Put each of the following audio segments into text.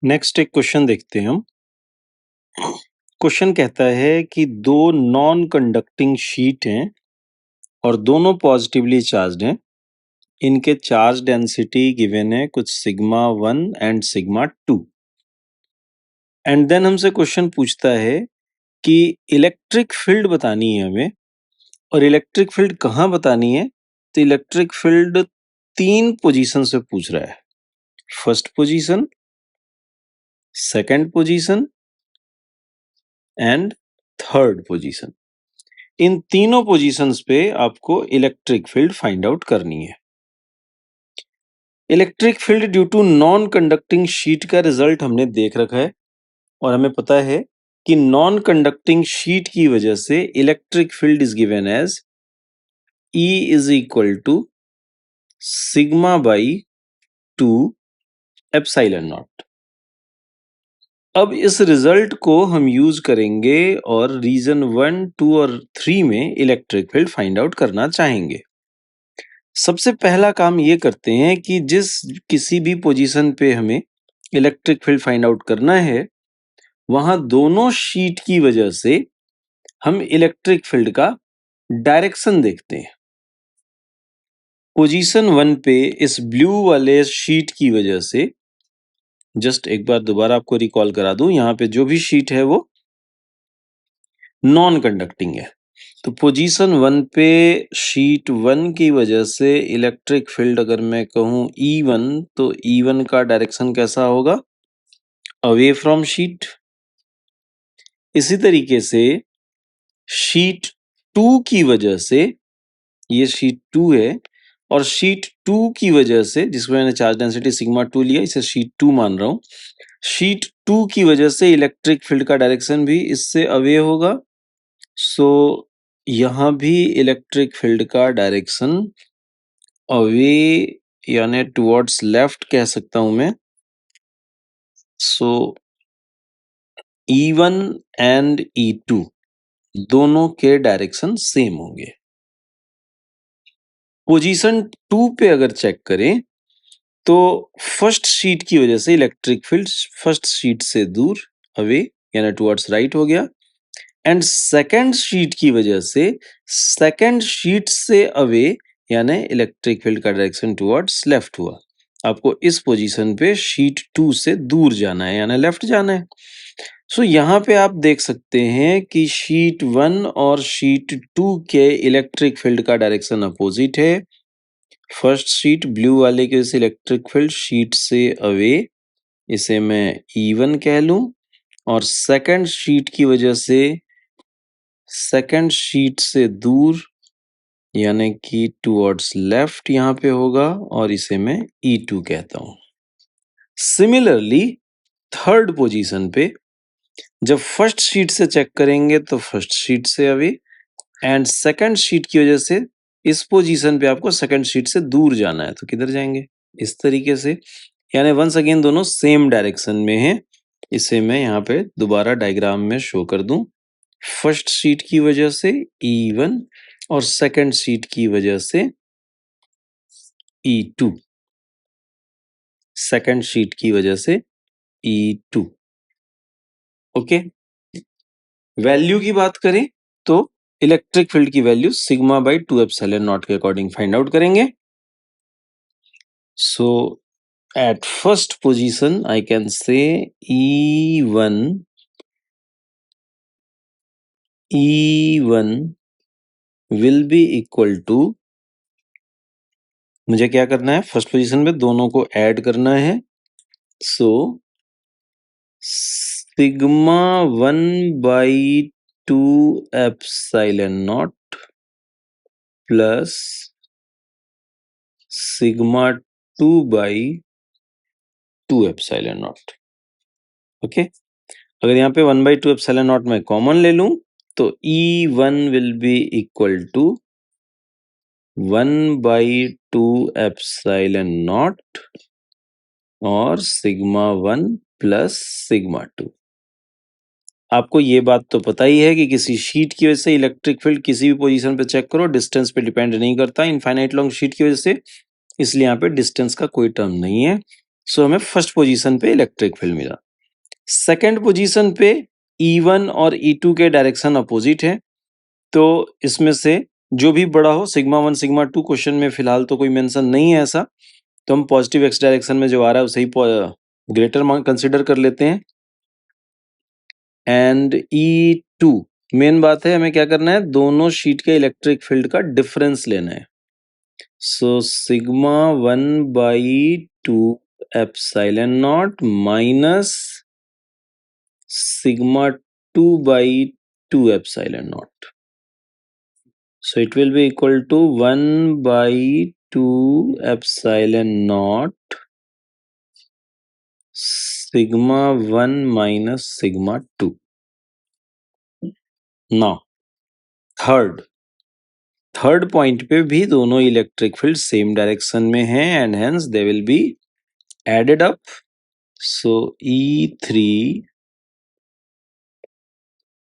Next एक question देखते हैं हम। क्वेश्चन कहता है कि दो नॉन कंडक्टिंग शीट हैं और दोनों पॉजिटिवली चार्ज्ड हैं। इनके चार्ज डेंसिटी गिवन है कुछ sigma 1 and sigma 2। And then हमसे क्वेश्चन पूछता है कि इलेक्ट्रिक फील्ड बतानी है हमें, और इलेक्ट्रिक फील्ड कहाँ बतानी है। तो इलेक्ट्रिक फील्ड 3 पोजीशन से पूछ रहा है। First position, second position and third position. इन तीनों पोजीशंस पे आपको इलेक्ट्रिक फील्ड फाइंड आउट करनी है। Electric field due to non conducting sheet का रिजल्ट हमने देख रखा है और हमें पता है कि नॉन कंडक्टिंग शीट की वजह से electric field is given as E is equal to sigma by 2 epsilon nought. अब इस रिजल्ट को हम यूज करेंगे और रीजन 1, 2 और 3 में इलेक्ट्रिक फील्ड फाइंड आउट करना चाहेंगे। सबसे पहला काम ये करते हैं कि जिस किसी भी पोजीशन पे हमें इलेक्ट्रिक फील्ड फाइंड आउट करना है, वहां दोनों शीट की वजह से हम इलेक्ट्रिक फील्ड का डायरेक्शन देखते हैं। पोजीशन 1 पे इस ब्लू वाले शीट की वजह से, जस्ट एक बार दोबारा आपको रिकॉल करा दूं, यहाँ पे जो भी शीट है वो नॉन कंडक्टिंग है। तो पोजीशन 1 पे शीट 1 की वजह से इलेक्ट्रिक फील्ड अगर मैं कहूं E1, तो E1 का डायरेक्शन कैसा होगा? Away from sheet. इसी तरीके से शीट 2 की वजह से, ये शीट 2 है और शीट 2 की वजह से, जिसमें मैंने चार्ज डेंसिटी सिग्मा 2 लिया, इसे शीट 2 मान रहा हूं। शीट 2 की वजह से इलेक्ट्रिक फील्ड का डायरेक्शन भी इससे अवे होगा। सो यहां भी इलेक्ट्रिक फील्ड का डायरेक्शन अवे यानी टुवर्ड्स लेफ्ट कह सकता हूं मैं। सो E1 एंड E2 दोनों के डायरेक्शन सेम होंगे। पोजीशन 2 पे अगर चेक करें तो फर्स्ट शीट की वजह से इलेक्ट्रिक फील्ड फर्स्ट शीट से दूर अवे यानी टुवर्ड्स राइट हो गया, एंड सेकंड शीट की वजह से सेकंड शीट से अवे यानी इलेक्ट्रिक फील्ड का डायरेक्शन टुवर्ड्स लेफ्ट हुआ। आपको इस पोजीशन पे शीट 2 से दूर जाना है यानी लेफ्ट जाना है। सो यहाँ पे आप देख सकते हैं कि शीट 1 और शीट 2 के इलेक्ट्रिक फील्ड का डायरेक्शन अपोजिट है। फर्स्ट शीट ब्लू वाले के वजह से इलेक्ट्रिक फील्ड शीट से अवे, इसे मैं E1 कह लूं, और सेकंड शीट की वजह से सेकंड शीट से दूर यानी कि टुवर्ड्स लेफ्ट यहाँ पे होगा और इसे मैं E2 कहता हूं। सिमिलरली थर्ड पोजीशन पे जब फर्स्ट शीट से चेक करेंगे तो फर्स्ट शीट से अवे, एंड सेकंड शीट की वजह से इस पोजीशन पे आपको सेकंड शीट से दूर जाना है, तो किधर जाएंगे? इस तरीके से, यानी वंस अगेन दोनों सेम डायरेक्शन में हैं। इसे मैं यहाँ पे दोबारा डायग्राम में शो कर दूं। फर्स्ट शीट की वजह से E1 और सेकंड शीट की वजह से E2, सेकंड शीट की वजह से E2। ओके, वैल्यू की बात करें तो इलेक्ट्रिक फील्ड की value sigma by 2 epsilon naught के अकॉर्डिंग फाइंड आउट करेंगे। So at first position I can say E1 will be equal to, मुझे क्या करना है, फर्स्ट पोजीशन में दोनों को ऐड करना है। So sigma 1 by 2 epsilon not plus sigma 2 by 2 epsilon not. Okay, अगर यहाँ पे 1/2 एप्सिलॉन नॉट मैं कॉमन ले लूं तो E1 will be equal to 1/2 epsilon nought और सिग्मा 1 प्लस सिग्मा 2। आपको ये बात तो पता ही है कि किसी शीट की वजह से इलेक्ट्रिक फील्ड किसी भी पोजीशन पे चेक करो डिस्टेंस पे डिपेंड नहीं करता, इनफाइनाइट लॉन्ग शीट की वजह से, इसलिए यहाँ पे डिस्टेंस का कोई टर्म नहीं है। सो हमें फर्स्ट पोजीशन पे इलेक्ट्रिक फील्ड मिला। सेकंड पोजीशन पे E1 और E2 के डायरेक्शन अपोजिट है, तो इसमें से जो भी बड़ा हो सिग्मा 1 सिग्मा 2, क्वेश्चन में फिलहाल तो कोई मेंशन नहीं है ऐसा, तो हम पॉजिटिव एक्स डायरेक्शन में जो आ रहा है उसे ही ग्रेटर कंसिडर कर लेते हैं। एंड E2 मेन बात है, हमें क्या करना है, दोनों शीट के इलेक्ट्रिक फील्ड का डिफरेंस लेना है। So sigma 1/2 epsilon not minus sigma 2/2 epsilon naught. So it will be equal to 1/2 epsilon naught sigma 1 minus sigma 2. Now third point पे भी दोनों इलेक्ट्रिक फील्ड सेम डायरेक्शन में हैं and hence they will be added up. So E3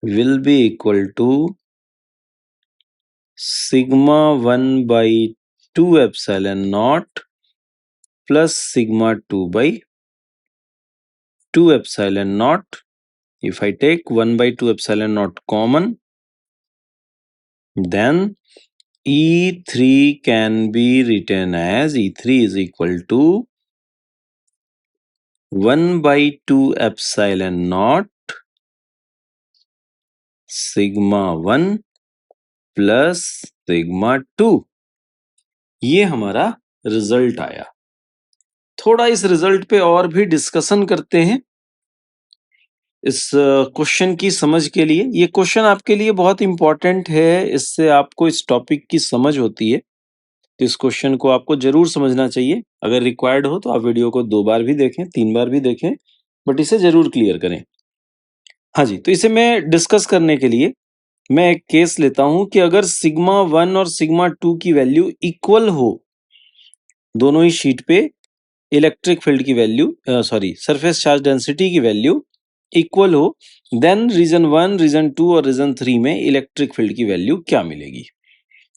will be equal to sigma 1/2 epsilon naught plus sigma 2/2 epsilon naught. If I take 1/2 epsilon naught common, then E3 can be written as E3 is equal to 1/2 epsilon naught sigma 1 plus sigma 2. ये हमारा result आया। थोड़ा इस result पे और भी discussion करते हैं इस क्वेश्चन की समझ के लिए। ये क्वेश्चन आपके लिए बहुत इंपॉर्टेंट है, इससे आपको इस टॉपिक की समझ होती है, तो इस क्वेश्चन को आपको जरूर समझना चाहिए। अगर रिक्वायर्ड हो तो आप वीडियो को 2 बार भी देखें, 3 बार भी देखें, बट इसे जरूर क्लियर करें। हाँ जी, तो इसे मैं डिस्कस करने के लिए मैं एक केस लेता हूं कि अगर सिग्मा 1 और सिग्मा 2 की वैल्यू इक्वल हो, दोनों ही शीट पे इलेक्ट्रिक फील्ड की वैल्यू सरफेस चार्ज डेंसिटी की वैल्यू इक्वल हो, देन रीजन 1, रीजन 2 और रीजन 3 में इलेक्ट्रिक फील्ड की वैल्यू क्या मिलेगी।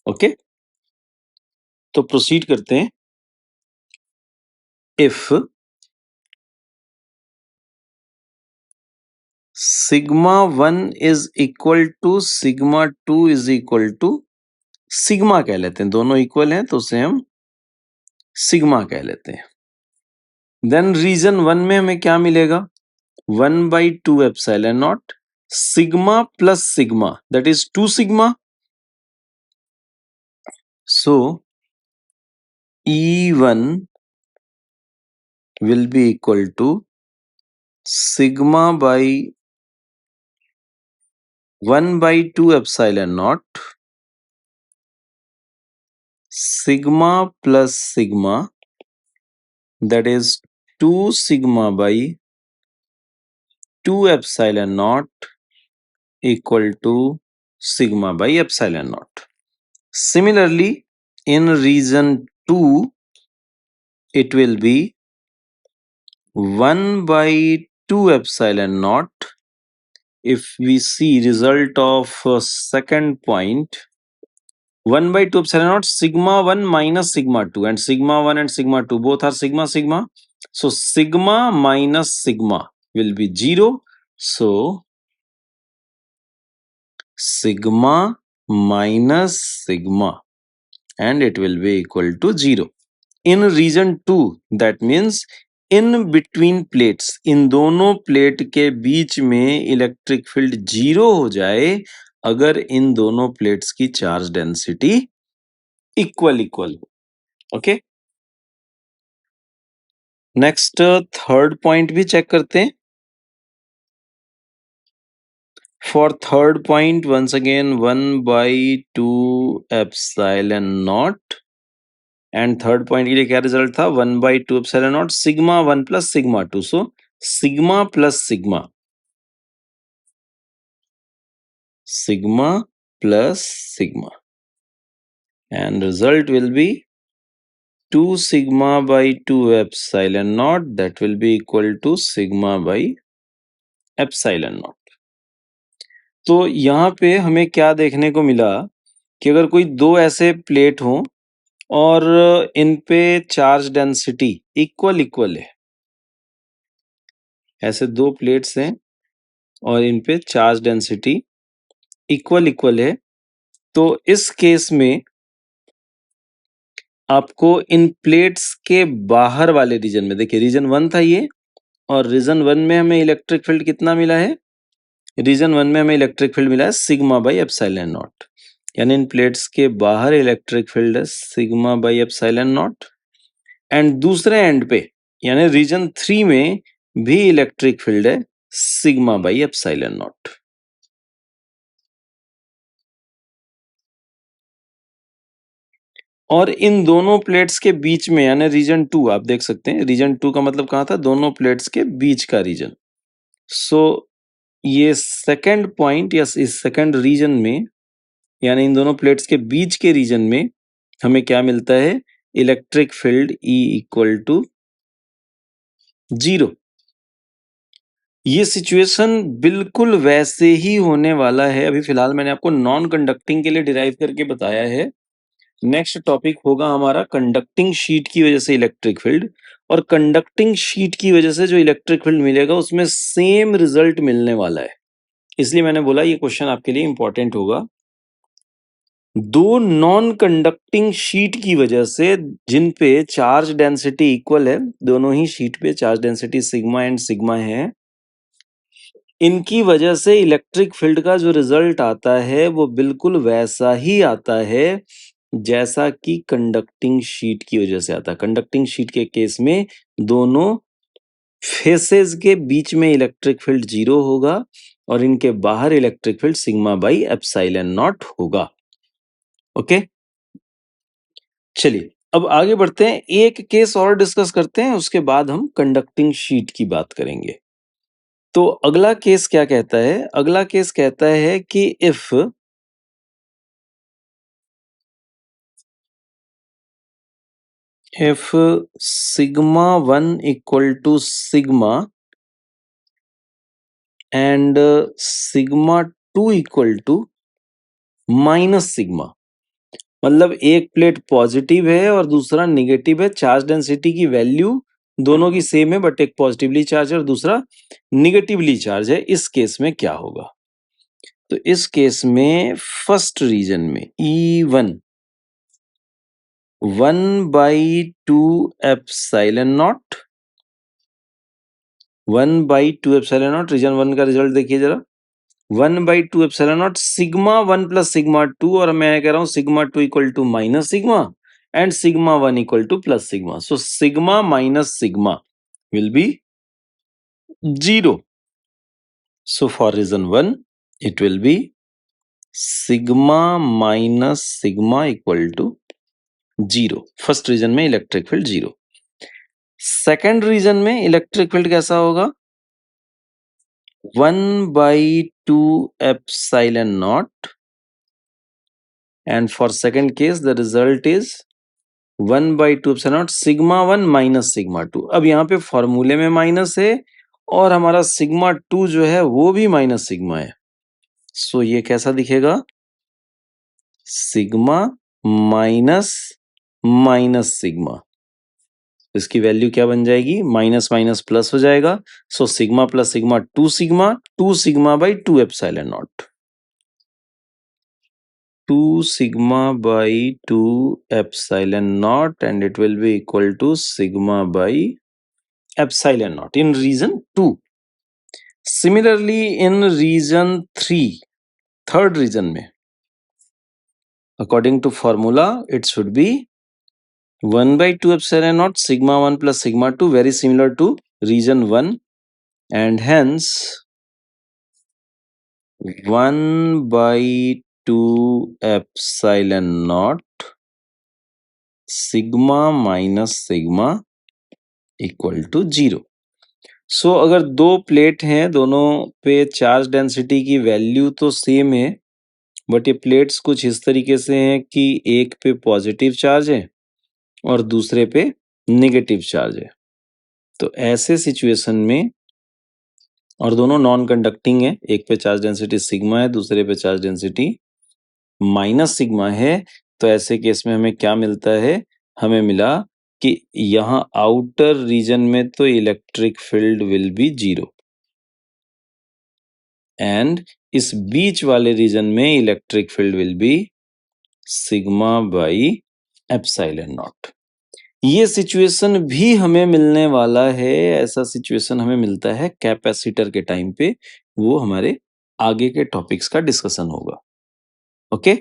ओके, तो प्रोसीड करते हैं। If sigma 1 is equal to sigma 2 is equal to sigma कह लेते हैं, दोनों इक्वल हैं तो उसे हम सिग्मा कह लेते हैं। देन रीजन 1 में हमें क्या मिलेगा, 1/2 epsilon nought sigma plus sigma, that is 2 sigma. So E1 will be equal to sigma by 1/2 epsilon naught sigma plus sigma, that is 2 sigma by 2 epsilon naught equal to sigma by epsilon naught. Similarly, in region 2, it will be 1/2 epsilon naught. If we see result of second point, 1/2 epsilon naught sigma 1 minus sigma 2, and sigma 1 and sigma 2 both are sigma sigma. So sigma minus sigma will be 0. So sigma minus sigma, and it will be equal to 0. In region 2, that means in between plates, इन दोनों plate के बीच में electric field 0 हो जाए अगर इन दोनों plates की charge density equal हो। ओके, नेक्स्ट थर्ड पॉइंट भी चेक करते हैं। For third point once again 1/2 epsilon nought, and third point के लिए क्या रिजल्ट था, 1/2 epsilon nought sigma 1 plus sigma 2. So sigma plus sigma, sigma plus sigma, and result will be 2 sigma by 2 epsilon naught, that will be equal to sigma by epsilon naught. तो यहाँ पे हमें क्या देखने को मिला कि अगर कोई दो ऐसे प्लेट हों और इन पे चार्ज डेंसिटी इक्वल है, ऐसे दो प्लेट्स हैं और इन पे चार्ज डेंसिटी इक्वल है, तो इस केस में आपको इन प्लेट्स के बाहर वाले रीजन में, देखिए रीजन 1 था ये, और रीजन 1 में हमें इलेक्ट्रिक फील्ड कितना मिला है? रीजन 1 में हमें इलेक्ट्रिक फील्ड मिला है सिग्मा बाई एप्सिलॉन नॉट, यानी इन प्लेट्स के बाहर इलेक्ट्रिक फील्ड है sigma by epsilon nought, and दूसरे एंड पे यानी रीजन 3 में भी इलेक्ट्रिक फील्ड है सिग्मा बाई एप्सिलॉन नॉट। और इन दोनों प्लेट्स के बीच में यानी रीजन 2, आप देख सकते हैं रीजन 2 का मतलब कहाँ था? दोनों प्लेट्स के बीच का रीजन। सो ये सेकंड पॉइंट या इस सेकंड रीजन में यानी इन दोनों प्लेट्स के बीच के रीजन में हमें क्या मिलता है? Electric field E equal to 0। ये सिचुएशन बिल्कुल वैसे ही होने वाला है। अभी फिलहाल मैंने आपको नॉन कंडक्टिंग के लिए डिराइव करके बताया है। नेक्स्ट टॉपिक होगा हमारा कंडक्टिंग शीट की वजह से इलेक्ट्रिक फील्ड, और कंडक्टिंग शीट की वजह से जो इलेक्ट्रिक फील्ड मिलेगा उसमें सेम रिजल्ट मिलने वाला है। इसलिए मैंने बोला ये क्वेश्चन आपके लिए इंपॉर्टेंट होगा। दो नॉन कंडक्टिंग शीट की वजह से जिन पे चार्ज डेंसिटी इक्वल है, दोनों ही शीट पे charge density sigma and sigma है, इनकी वजह से इलेक्ट्रिक फील्ड का जो रिजल्ट आता है वो बिल्कुल वैसा ही आता है जैसा कि कंडक्टिंग शीट की वजह से आता है। कंडक्टिंग शीट के केस में दोनों फेसेस के बीच में इलेक्ट्रिक फील्ड 0 होगा और इनके बाहर electric field sigma by epsilon not होगा। ओके, चलिए अब आगे बढ़ते हैं, एक केस और डिस्कस करते हैं, उसके बाद हम कंडक्टिंग शीट की बात करेंगे। तो अगला केस क्या कहता है? अगला केस कहता है कि if sigma 1 equal to sigma and sigma 2 equal to minus sigma, मतलब एक प्लेट पॉजिटिव है और दूसरा निगेटिव है, चार्ज डेंसिटी की वैल्यू दोनों की सेम है बट एक पॉजिटिवली चार्ज है और दूसरा निगेटिवली चार्ज है। इस केस में क्या होगा? तो इस केस में फर्स्ट रीजन में E1 1/2 epsilon nought, 1/2 epsilon nought, region 1 का रिजल्ट देखिए जरा, 1/2 epsilon nought sigma 1 plus sigma 2, और मैं कह रहा हूं sigma 2 equal to minus sigma and sigma 1 equal to plus sigma. So sigma minus sigma will be 0. So for reason 1 it will be sigma minus sigma equal to 0. First region में electric field 0। Second region में electric field कैसा होगा? 1/2 epsilon naught, and for second case the result is 1/2 epsilon naught sigma 1 minus sigma 2। अब यहाँ पे फॉर्मूले में minus है और हमारा सिग्मा 2 जो है वो भी माइनस सिग्मा है। सो ये कैसा दिखेगा? सिग्मा माइनस माइनस सिग्मा, इसकी वैल्यू क्या बन जाएगी? माइनस माइनस प्लस हो जाएगा। सो sigma plus sigma 2 sigma, 2 sigma by 2 epsilon not, 2 sigma by 2 epsilon naught, and it will be equal to sigma by epsilon naught in region 2. Similarly in region 3, third region में according to formula it should be 1/2 epsilon naught sigma 1 plus sigma 2, very similar to region 1, and hence 1/2 epsilon naught sigma minus sigma equal to 0। So अगर दो plate हैं, दोनों पे charge density की value तो same है but ये plates कुछ इस तरीके से हैं कि एक पे पॉजिटिव चार्ज है और दूसरे पे नेगेटिव चार्ज है, तो ऐसे सिचुएशन में, और दोनों नॉन कंडक्टिंग है, एक पे चार्ज डेंसिटी सिग्मा है दूसरे पे चार्ज डेंसिटी माइनस सिग्मा है, तो ऐसे केस में हमें क्या मिलता है? हमें मिला कि यहाँ आउटर रीजन में तो electric field will be 0 and इस बीच वाले रीजन में electric field will be sigma by epsilon not. ये सिचुएशन भी हमें मिलने वाला है, ऐसा सिचुएशन हमें मिलता है कैपेसिटर के टाइम पे, वो हमारे आगे के टॉपिक्स का डिस्कशन होगा। ओके।